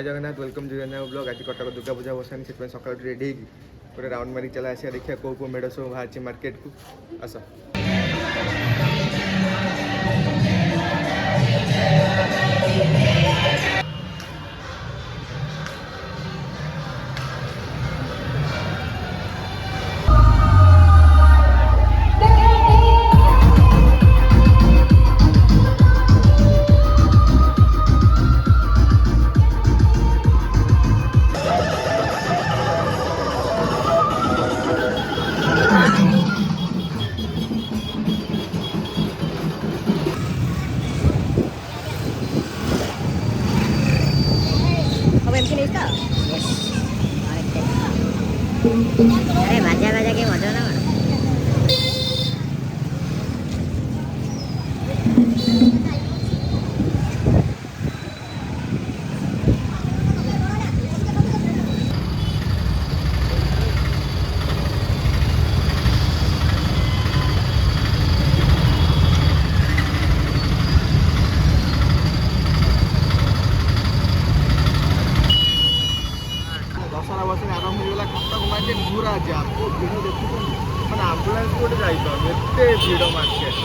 Jagannath welcome Jagannath blog आज कटक दुर्गा पूजा बसानी से सकाल रेडी गोटे राउंड मारी चला आसिया देखिए कौ कौ मेढ़ सब बाहर मार्केट को आस अरे बाजा बाजा के मजा ना दशहरा बस आरंभ होगा कटक मार्केट पूरा जाम भिड़ देखुन मैंने आम्बुलांस गोटे जाते भिड़ मार्केट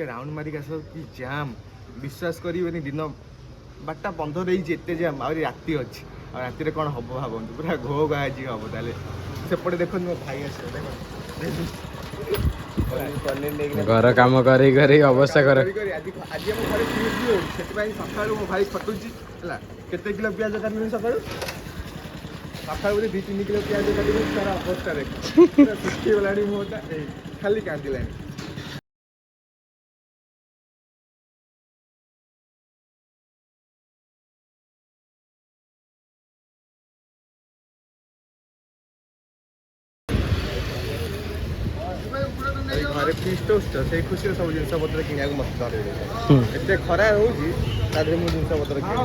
राउंड मारिक आस कि जाम विश्वास करें दिन बारटा बंद रही जाम आ राति अच्छी आ राति कौन हम भावतु पूरा घो घा जी हम ताले सेपटे देखो मो भाई आस घर काम करी अवस्था कर आज से सका मो भाई खटुची है केते किलो प्याज काटल सका सका बोले 2-3 किलो प्याज काटल सारा अवस्था सुखीगला मुहटा खाली कांदिला घरे फिस्ट होस्ट से खुशी सब जिन पत्र किना मत धर एत खरा होगी मुझे जिन पत्र किन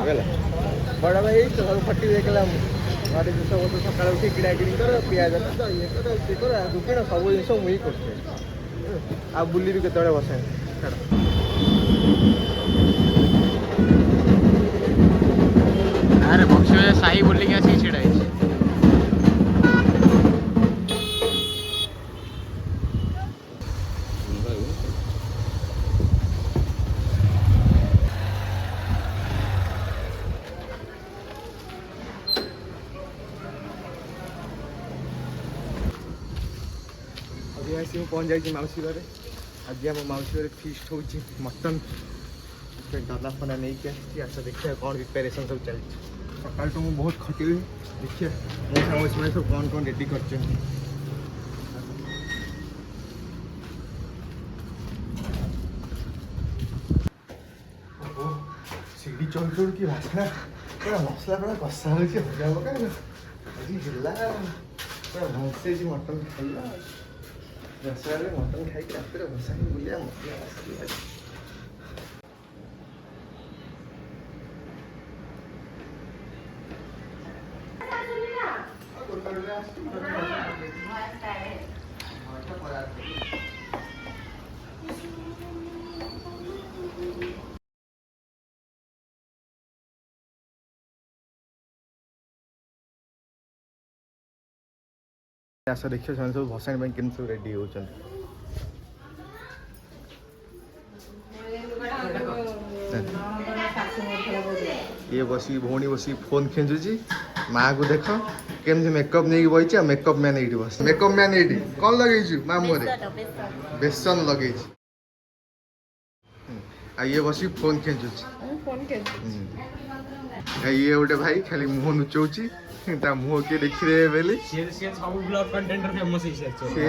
बड़ भाई सब फटी देखला घरे जिन पत्र सका उठी किଣା किणी कर पियाज ये कर सी कर दुकिण सब जिन मुई कर आ बुली भी केत बसाए अरे बक्स साही बुलिक आसी छिड़ा अभी पहुँच जाए मौसी घरे आज आम मौसी घरे फिस्ट हो मटन डला फना नहीं आस देखिए कौन प्रिपेरेसन सब चलती सकाल तो मुझे बहुत खटी देखिए मौसा मौसी मैंने सब कौन कौन रेडी कर सीढ़ी चढ़ चढ़ की बासना पूरा मसला पूरा कषा हो भलसे मटन खाइला दशहरा मटन खाई रात भसा बुलिया मसला आस देखिए सब भसाणी के सब रेडी हो ये बसी भौणी बसी फोन खेचुची माँ को देख केमती मेकअप नहीं बही मेकअप मैन ये बस मेकअप मैन ये कौन लगे माँ मुहर बेसन लगे ये बस फोन खेचुची ये गोटे भाई खाली मुह नुचौची ତା ମୁହଁ କିଏ ଦେଖିଦେବେ ବୋଲି ସିଏ ସବୁ ବ୍ଲଗ କଣ୍ଟେଣ୍ଟର ଫେମସ୍ ହେଇସାରିଛି। ସେ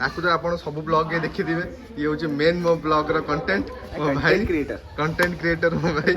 ଆକୁ ତ ଆପଣ ସବୁ ବ୍ଲଗରେ ଦେଖିଥିବେ। ଇଏ ହଉଛି ମେନ୍ ମୋ ବ୍ଲଗର କଣ୍ଟେଣ୍ଟ ମୋ ଭାଇ କଣ୍ଟେଣ୍ଟ କ୍ରିଏଟର ମୋ ଭାଇ।